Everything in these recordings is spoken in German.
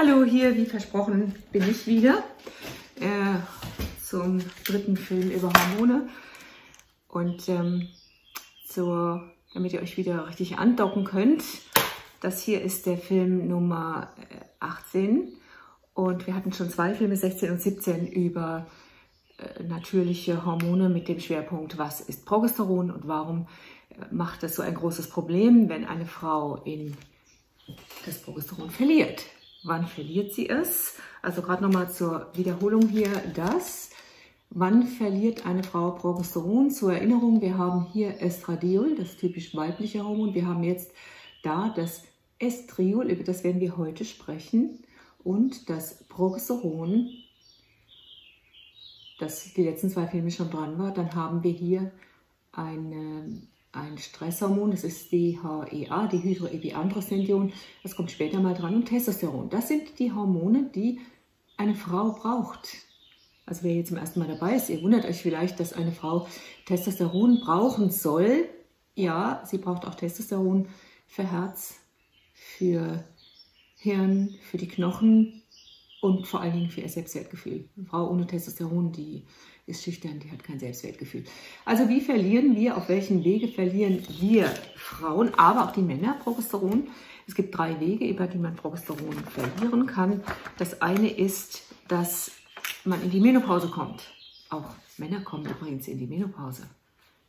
Hallo, hier wie versprochen bin ich wieder zum dritten Film über Hormone und damit ihr euch wieder richtig andocken könnt, das hier ist der Film Nummer 18 und wir hatten schon zwei Filme, 16 und 17, über natürliche Hormone mit dem Schwerpunkt, was ist Progesteron und warum macht es so ein großes Problem, wenn eine Frau das Progesteron verliert. Wann verliert sie es? Also gerade nochmal zur Wiederholung hier wann verliert eine Frau Progesteron? Zur Erinnerung, wir haben hier Estradiol, das typisch weibliche Hormon. Wir haben jetzt da das Estriol, über das werden wir heute sprechen. Und das Progesteron, das die letzten zwei Filme schon dran war. Dann haben wir hier ein Stresshormon, das ist DHEA, die Dihydroepiandrostenedion, das kommt später mal dran, und Testosteron. Das sind die Hormone, die eine Frau braucht. Also wer hier zum ersten Mal dabei ist, ihr wundert euch vielleicht, dass eine Frau Testosteron brauchen soll. Ja, sie braucht auch Testosteron für Herz, für Hirn, für die Knochen und vor allen Dingen für ihr Selbstwertgefühl. Eine Frau ohne Testosteron, die ist schüchtern, die hat kein Selbstwertgefühl. Also wie verlieren wir, auf welchen Wege verlieren wir Frauen, aber auch die Männer Progesteron? Es gibt drei Wege, über die man Progesteron verlieren kann. Das eine ist, dass man in die Menopause kommt. Auch Männer kommen übrigens in die Menopause.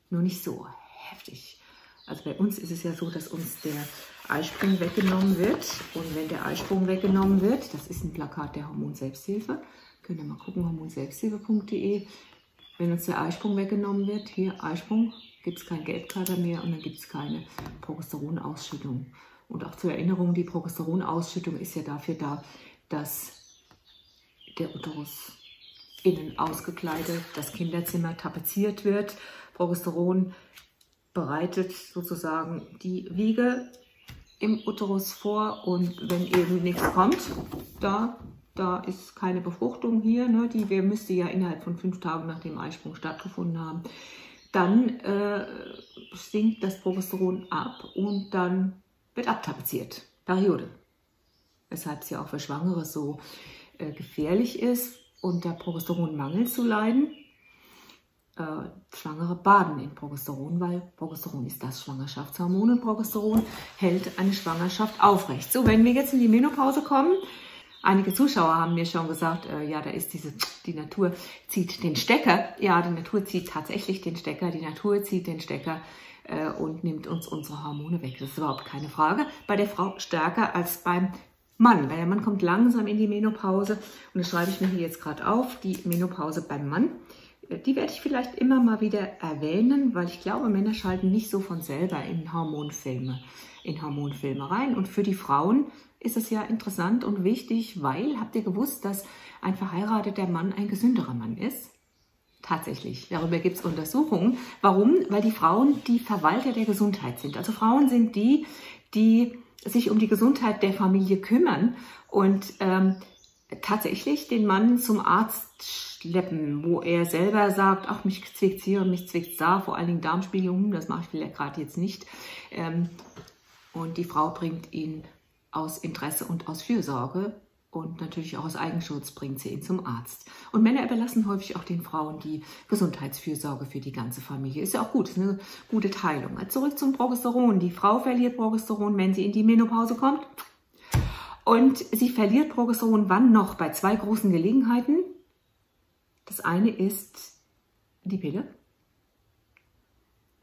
Nur nicht so heftig. Also bei uns ist es ja so, dass uns der Eisprung weggenommen wird. Und wenn der Eisprung weggenommen wird, das ist ein Plakat der Hormonselbsthilfe, könnt ihr mal gucken, hormonselbsthilfe.de. Wenn uns der Eisprung weggenommen wird, hier Eisprung, gibt es kein Gelbkater mehr und dann gibt es keine Progesteronausschüttung. Und auch zur Erinnerung, die Progesteronausschüttung ist ja dafür da, dass der Uterus innen ausgekleidet, das Kinderzimmer tapeziert wird. Progesteron bereitet sozusagen die Wiege im Uterus vor, und wenn eben nichts kommt, da ist keine Befruchtung hier, ne, die müsste ja innerhalb von 5 Tagen nach dem Eisprung stattgefunden haben, dann sinkt das Progesteron ab und dann wird abtapeziert. Periode. Weshalb es ja auch für Schwangere so gefährlich ist, unter Progesteronmangel zu leiden. Schwangere baden in Progesteron, weil Progesteron ist das Schwangerschaftshormon und Progesteron hält eine Schwangerschaft aufrecht. So, wenn wir jetzt in die Menopause kommen, einige Zuschauer haben mir schon gesagt, ja, da ist die Natur zieht den Stecker. Ja, die Natur zieht tatsächlich den Stecker. Die Natur zieht den Stecker und nimmt uns unsere Hormone weg. Das ist überhaupt keine Frage. Bei der Frau stärker als beim Mann, weil der Mann kommt langsam in die Menopause. Und das schreibe ich mir hier jetzt gerade auf, die Menopause beim Mann. Die werde ich vielleicht immer mal wieder erwähnen, weil ich glaube, Männer schalten nicht so von selber in Hormonfilme rein. Und für die Frauen ist es ja interessant und wichtig, weil, habt ihr gewusst, dass ein verheirateter Mann ein gesünderer Mann ist? Tatsächlich, darüber gibt es Untersuchungen. Warum? Weil die Frauen die Verwalter der Gesundheit sind. Also Frauen sind die sich um die Gesundheit der Familie kümmern und tatsächlich den Mann zum Arzt schleppen, wo er selber sagt, ach, mich zwickt's hier und mich zwickt's da, vor allen Dingen Darmspiegelung, das mache ich vielleicht gerade jetzt nicht. Und die Frau bringt ihn aus Interesse und aus Fürsorge und natürlich auch aus Eigenschutz bringt sie ihn zum Arzt. Und Männer überlassen häufig auch den Frauen die Gesundheitsfürsorge für die ganze Familie. Ist ja auch gut, ist eine gute Teilung. Zurück zum Progesteron. Die Frau verliert Progesteron, wenn sie in die Menopause kommt. Und sie verliert Progesteron wann noch? Bei zwei großen Gelegenheiten. Das eine ist die Pille.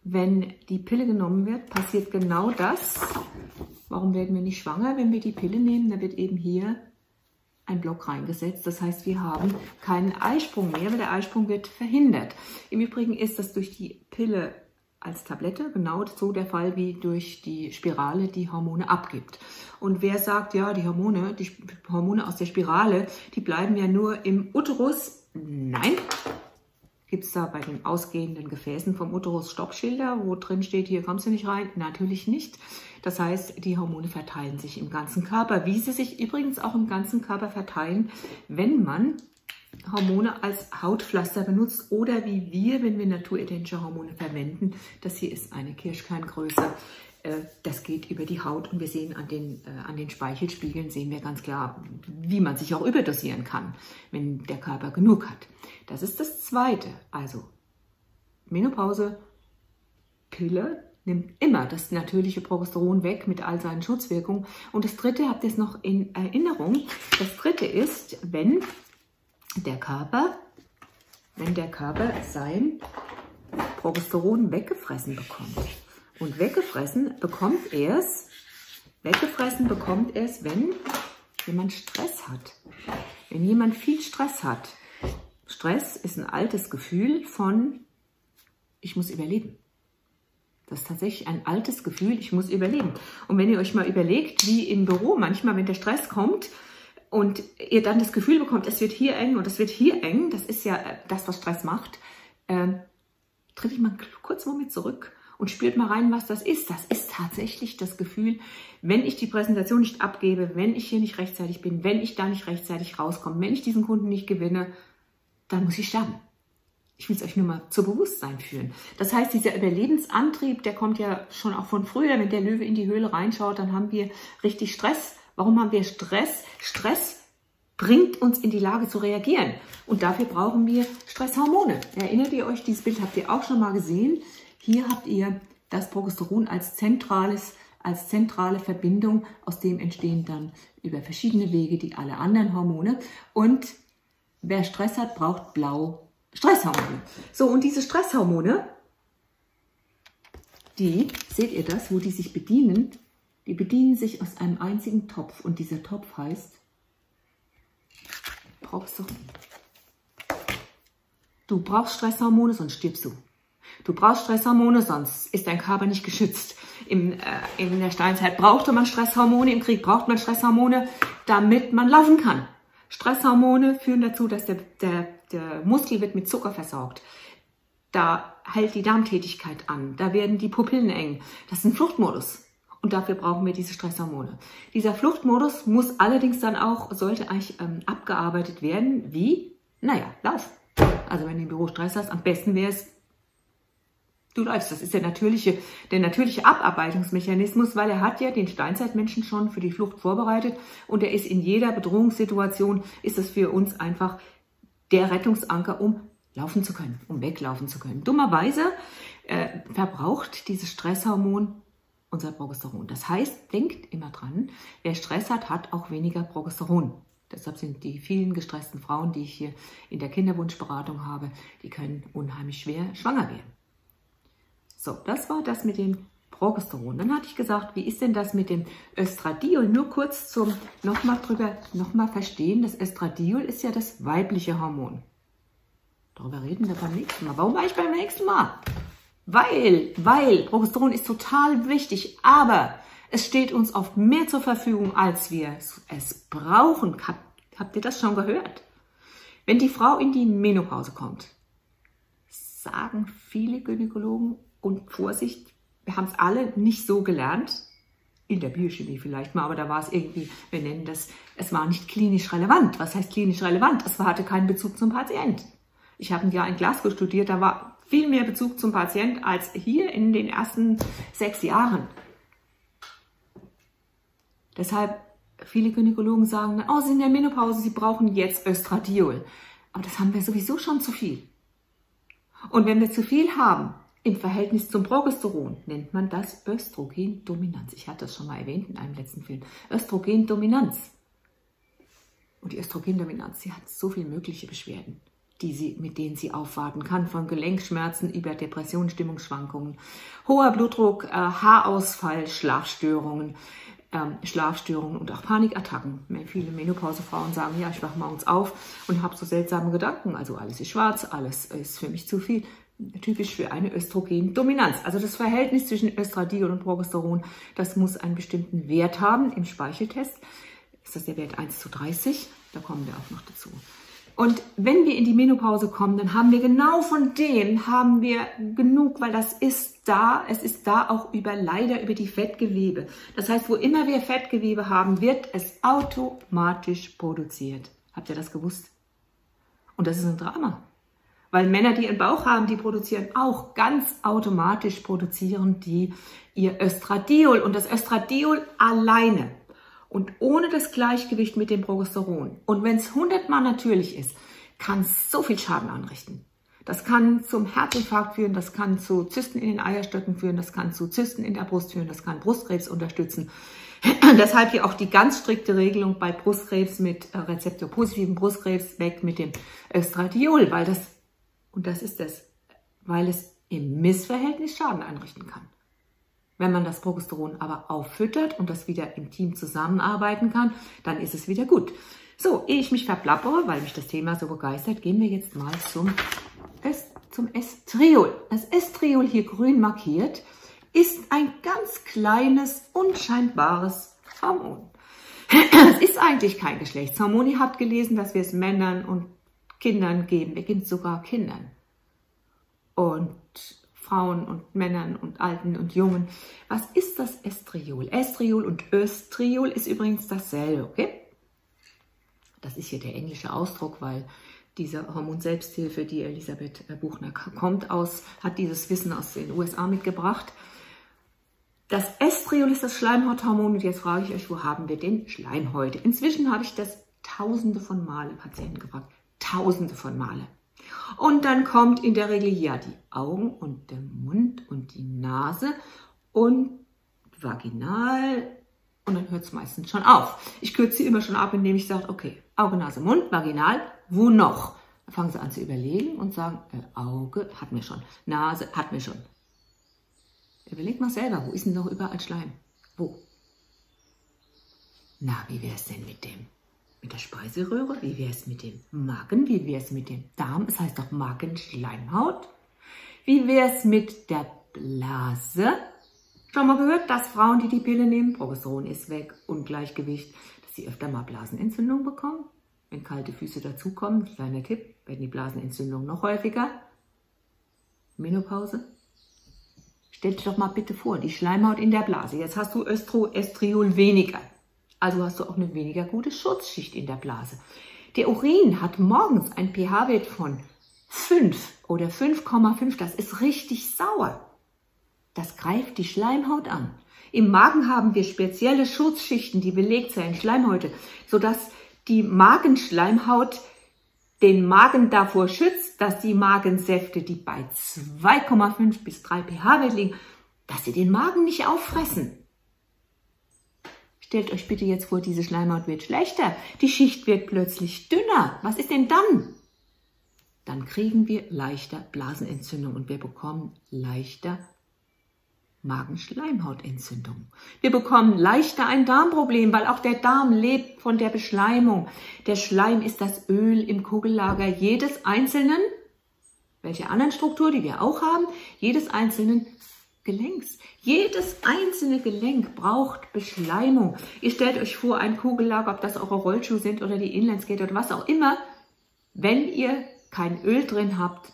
Wenn die Pille genommen wird, passiert genau das. Warum werden wir nicht schwanger, wenn wir die Pille nehmen? Da wird eben hier ein Block reingesetzt. Das heißt, wir haben keinen Eisprung mehr, weil der Eisprung wird verhindert. Im Übrigen ist das durch die Pille als Tablette genau so der Fall, wie durch die Spirale die Hormone abgibt. Und wer sagt, ja, die Hormone aus der Spirale, die bleiben ja nur im Uterus? Nein. Gibt es da bei den ausgehenden Gefäßen vom Uterus Stoppschilder, wo drin steht, hier kommst du nicht rein? Natürlich nicht. Das heißt, die Hormone verteilen sich im ganzen Körper, wie sie sich übrigens auch im ganzen Körper verteilen, wenn man Hormone als Hautpflaster benutzt oder wie wir, wenn wir naturidentische Hormone verwenden. Das hier ist eine Kirschkerngröße Das geht über die Haut und wir sehen an den Speichelspiegeln, sehen wir ganz klar, wie man sich auch überdosieren kann, wenn der Körper genug hat. Das ist das Zweite. Also Menopause, Pille nimmt immer das natürliche Progesteron weg mit all seinen Schutzwirkungen. Und das Dritte, habt ihr es noch in Erinnerung, das Dritte ist, wenn der Körper sein Progesteron weggefressen bekommt. Und weggefressen bekommt er es, wenn jemand Stress hat. Wenn jemand viel Stress hat. Stress ist ein altes Gefühl von, ich muss überleben. Das ist tatsächlich ein altes Gefühl, ich muss überleben. Und wenn ihr euch mal überlegt, wie im Büro manchmal, wenn der Stress kommt und ihr dann das Gefühl bekommt, es wird hier eng und es wird hier eng, das ist ja das, was Stress macht, tritt ich mal kurz Moment zurück und spürt mal rein, was das ist. Das ist tatsächlich das Gefühl, wenn ich die Präsentation nicht abgebe, wenn ich hier nicht rechtzeitig bin, wenn ich da nicht rechtzeitig rauskomme, wenn ich diesen Kunden nicht gewinne, dann muss ich sterben. Ich will es euch nur mal zu Bewusstsein führen. Das heißt, dieser Überlebensantrieb, der kommt ja schon auch von früher. Wenn der Löwe in die Höhle reinschaut, dann haben wir richtig Stress. Warum haben wir Stress? Stress bringt uns in die Lage zu reagieren. Und dafür brauchen wir Stresshormone. Erinnert ihr euch, dieses Bild habt ihr auch schon mal gesehen. Hier habt ihr das Progesteron als zentrale Verbindung. Aus dem entstehen dann über verschiedene Wege die alle anderen Hormone. Und wer Stress hat, braucht Stresshormone. So, und diese Stresshormone, die, seht ihr das, wo die sich bedienen? Die bedienen sich aus einem einzigen Topf. Und dieser Topf heißt Progesteron. Du brauchst Stresshormone, sonst stirbst du. Du brauchst Stresshormone, sonst ist dein Körper nicht geschützt. In der Steinzeit brauchte man Stresshormone, im Krieg braucht man Stresshormone, damit man laufen kann. Stresshormone führen dazu, dass der Muskel wird mit Zucker versorgt. Da hält die Darmtätigkeit an. Da werden die Pupillen eng. Das ist ein Fluchtmodus. Und dafür brauchen wir diese Stresshormone. Dieser Fluchtmodus muss allerdings dann auch, sollte eigentlich abgearbeitet werden. Wie? Naja, lauf. Also wenn du im Büro Stress hast, am besten wäre es, du läufst. Das ist der natürliche Abarbeitungsmechanismus, weil er hat ja den Steinzeitmenschen schon für die Flucht vorbereitet und er ist in jeder Bedrohungssituation, ist es für uns einfach der Rettungsanker, um laufen zu können, um weglaufen zu können. Dummerweise verbraucht dieses Stresshormon unser Progesteron. Das heißt, denkt immer dran, wer Stress hat, hat auch weniger Progesteron. Deshalb sind die vielen gestressten Frauen, die ich hier in der Kinderwunschberatung habe, die können unheimlich schwer schwanger werden. So, das war das mit dem Progesteron. Dann hatte ich gesagt, wie ist denn das mit dem Östradiol? Nur kurz zum nochmal verstehen. Das Östradiol ist ja das weibliche Hormon. Darüber reden wir beim nächsten Mal. Warum war ich beim nächsten Mal? Weil Progesteron ist total wichtig, aber es steht uns oft mehr zur Verfügung, als wir es brauchen. Habt ihr das schon gehört? Wenn die Frau in die Menopause kommt, sagen viele Gynäkologen, und Vorsicht, wir haben es alle nicht so gelernt, in der Biochemie vielleicht mal, aber da war es irgendwie, wir nennen das, es war nicht klinisch relevant. Was heißt klinisch relevant? Es hatte keinen Bezug zum Patient. Ich habe ein Jahr in Glasgow studiert, da war viel mehr Bezug zum Patient als hier in den ersten 6 Jahren. Deshalb, viele Gynäkologen sagen, oh, sie sind in der Menopause, sie brauchen jetzt Östradiol. Aber das haben wir sowieso schon zu viel. Und wenn wir zu viel haben, im Verhältnis zum Progesteron, nennt man das Östrogendominanz. Ich hatte das schon mal erwähnt in einem letzten Film. Östrogendominanz. Und die Östrogendominanz, sie hat so viele mögliche Beschwerden, mit denen sie aufwarten kann, von Gelenkschmerzen über Depressionen, Stimmungsschwankungen, hoher Blutdruck, Haarausfall, Schlafstörungen und auch Panikattacken. Viele Menopausefrauen sagen, ja, ich wache morgens auf und habe so seltsame Gedanken. Also alles ist schwarz, alles ist für mich zu viel. Typisch für eine Östrogendominanz. Also das Verhältnis zwischen Östradiol und Progesteron, das muss einen bestimmten Wert haben. Im Speicheltest ist das der Wert 1:30. Da kommen wir auch noch dazu. Und wenn wir in die Menopause kommen, dann haben wir genau von dem haben wir genug, weil das ist da. Es ist da auch leider über die Fettgewebe. Das heißt, wo immer wir Fettgewebe haben, wird es automatisch produziert. Habt ihr das gewusst? Und das ist ein Drama. Weil Männer, die einen Bauch haben, die produzieren auch ganz automatisch, produzieren die ihr Östradiol. Und das Östradiol alleine und ohne das Gleichgewicht mit dem Progesteron. Und wenn es 100-mal natürlich ist, kann es so viel Schaden anrichten. Das kann zum Herzinfarkt führen, das kann zu Zysten in den Eierstöcken führen, das kann zu Zysten in der Brust führen, das kann Brustkrebs unterstützen. Deshalb hier auch die ganz strikte Regelung bei Brustkrebs mit rezeptorpositivem Brustkrebs weg mit dem Östradiol, weil es im Missverhältnis Schaden anrichten kann. Wenn man das Progesteron aber auffüttert und das wieder im Team zusammenarbeiten kann, dann ist es wieder gut. So, ehe ich mich verplappere, weil mich das Thema so begeistert, gehen wir jetzt mal zum Estriol. Das Estriol, hier grün markiert, ist ein ganz kleines, unscheinbares Hormon. Es ist eigentlich kein Geschlechtshormon. Ihr habt gelesen, dass wir es Männern und Kindern geben. Wir geben es sogar Kindern. Und Frauen und Männern und Alten und Jungen. Was ist das Estriol? Estriol und Östriol ist übrigens dasselbe, okay? Das ist hier der englische Ausdruck, weil diese Hormon-Selbsthilfe, die Elisabeth Buchner hat dieses Wissen aus den USA mitgebracht. Das Estriol ist das Schleimhauthormon und jetzt frage ich euch, wo haben wir den Schleimhäute? Inzwischen habe ich das tausende von Male Patienten gefragt. Tausende von Male. Und dann kommt in der Regel ja die Augen und der Mund und die Nase und vaginal und dann hört es meistens schon auf. Ich kürze sie immer schon ab, indem ich sage, okay, Auge, Nase, Mund, vaginal, wo noch? Dann fangen sie an zu überlegen und sagen, Auge hatten wir schon, Nase hatten wir schon. Überlegt mal selber, wo ist denn noch überall Schleim? Wo? Na, wie wäre es denn mit der Speiseröhre? Wie wäre es mit dem Magen? Wie wäre es mit dem Darm? Es heißt doch Magenschleimhaut. Wie wäre es mit der Blase? Schon mal gehört, dass Frauen, die die Pille nehmen, Progesteron ist weg, Ungleichgewicht, dass sie öfter mal Blasenentzündung bekommen? Wenn kalte Füße dazukommen, kleiner Tipp, werden die Blasenentzündungen noch häufiger. Menopause. Stell dir doch mal bitte vor, die Schleimhaut in der Blase. Jetzt hast du Estriol weniger. Also hast du auch eine weniger gute Schutzschicht in der Blase. Der Urin hat morgens einen pH-Wert von 5 oder 5,5. Das ist richtig sauer. Das greift die Schleimhaut an. Im Magen haben wir spezielle Schutzschichten, die Belegzellen, Schleimhäute, sodass die Magenschleimhaut den Magen davor schützt, dass die Magensäfte, die bei 2,5 bis 3 pH-Wert liegen, dass sie den Magen nicht auffressen. Stellt euch bitte jetzt vor, diese Schleimhaut wird schlechter, die Schicht wird plötzlich dünner. Was ist denn dann? Dann kriegen wir leichter Blasenentzündung und wir bekommen leichter Magenschleimhautentzündung. Wir bekommen leichter ein Darmproblem, weil auch der Darm lebt von der Beschleimung. Der Schleim ist das Öl im Kugellager jedes einzelnen, welche anderen Struktur, die wir auch haben, jedes einzelnen Gelenks. Jedes einzelne Gelenk braucht Beschleimung. Ihr stellt euch vor, ein Kugellager, ob das eure Rollschuhe sind oder die Inlineskater oder was auch immer, wenn ihr kein Öl drin habt,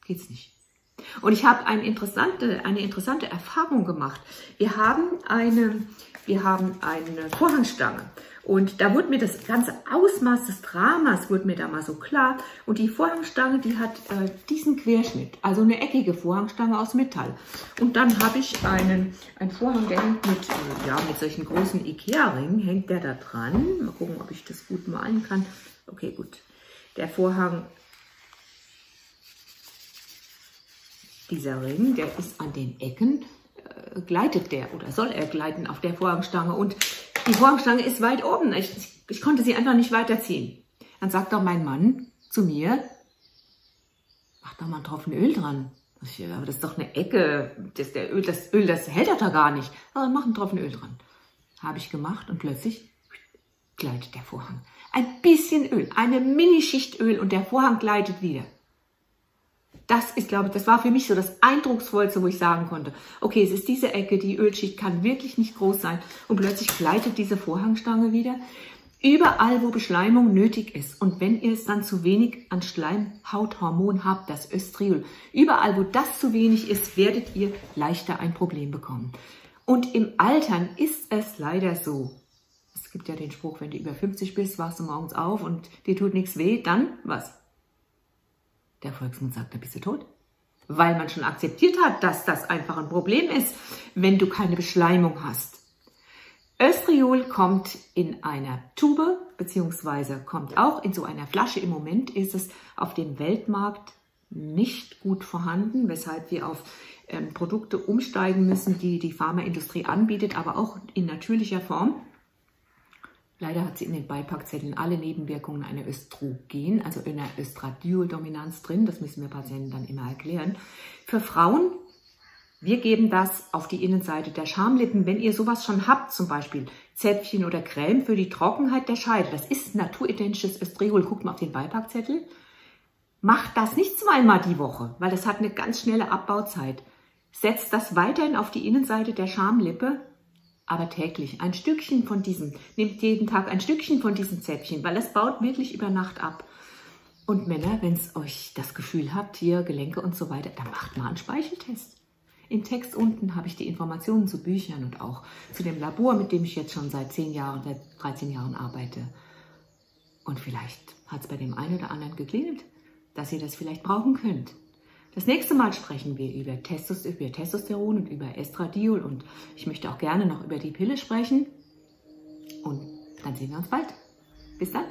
geht's nicht. Und ich habe eine interessante Erfahrung gemacht. Wir haben eine Vorhangstange und da wurde mir das ganze Ausmaß des Dramas wurde mir da mal so klar. Und die Vorhangstange, die hat diesen Querschnitt, also eine eckige Vorhangstange aus Metall. Und dann habe ich einen Vorhang, der hängt mit solchen großen Ikea-Ringen, hängt der da dran. Mal gucken, ob ich das gut malen kann. Okay, gut. Der Vorhang, dieser Ring, der ist an den Ecken, gleitet der oder soll er gleiten auf der Vorhangstange und die Vorhangstange ist weit oben. Ich konnte sie einfach nicht weiterziehen. Dann sagt doch mein Mann zu mir, mach doch mal einen Tropfen Öl dran. Aber das ist doch eine Ecke, das Öl, das hält er da gar nicht. Aber mach einen Tropfen Öl dran. Habe ich gemacht und plötzlich gleitet der Vorhang. Ein bisschen Öl, eine Minischicht Öl und der Vorhang gleitet wieder. Das ist, glaube ich, das war für mich so das Eindrucksvollste, wo ich sagen konnte, okay, es ist diese Ecke, die Ölschicht kann wirklich nicht groß sein und plötzlich gleitet diese Vorhangstange wieder. Überall, wo Beschleimung nötig ist und wenn ihr es dann zu wenig an Schleimhauthormon habt, das Östriol, überall, wo das zu wenig ist, werdet ihr leichter ein Problem bekommen. Und im Altern ist es leider so. Es gibt ja den Spruch, wenn du über 50 bist, wachst du morgens auf und dir tut nichts weh, dann was? Der Volksmund sagt, da bist du tot. Weil man schon akzeptiert hat, dass das einfach ein Problem ist, wenn du keine Beschleimung hast. Östriol kommt in einer Tube, beziehungsweise kommt auch in so einer Flasche. Im Moment ist es auf dem Weltmarkt nicht gut vorhanden, weshalb wir auf Produkte umsteigen müssen, die die Pharmaindustrie anbietet, aber auch in natürlicher Form. Leider hat sie in den Beipackzetteln alle Nebenwirkungen einer Östrogen, also einer Östradiol-Dominanz drin. Das müssen wir Patienten dann immer erklären. Für Frauen, wir geben das auf die Innenseite der Schamlippen. Wenn ihr sowas schon habt, zum Beispiel Zäpfchen oder Creme für die Trockenheit der Scheide, das ist naturidentisches Östriol. Guckt mal auf den Beipackzettel. Macht das nicht zweimal die Woche, weil das hat eine ganz schnelle Abbauzeit. Setzt das weiterhin auf die Innenseite der Schamlippe, aber täglich ein Stückchen von diesem. Nehmt jeden Tag ein Stückchen von diesem Zäpfchen, weil es baut wirklich über Nacht ab. Und Männer, wenn es euch das Gefühl habt, hier Gelenke und so weiter, dann macht mal einen Speicheltest. Im Text unten habe ich die Informationen zu Büchern und auch zu dem Labor, mit dem ich jetzt schon seit 13 Jahren arbeite. Und vielleicht hat es bei dem einen oder anderen geklingelt, dass ihr das vielleicht brauchen könnt. Das nächste Mal sprechen wir über Testosteron und über Estradiol und ich möchte auch gerne noch über die Pille sprechen. Und dann sehen wir uns bald. Bis dann.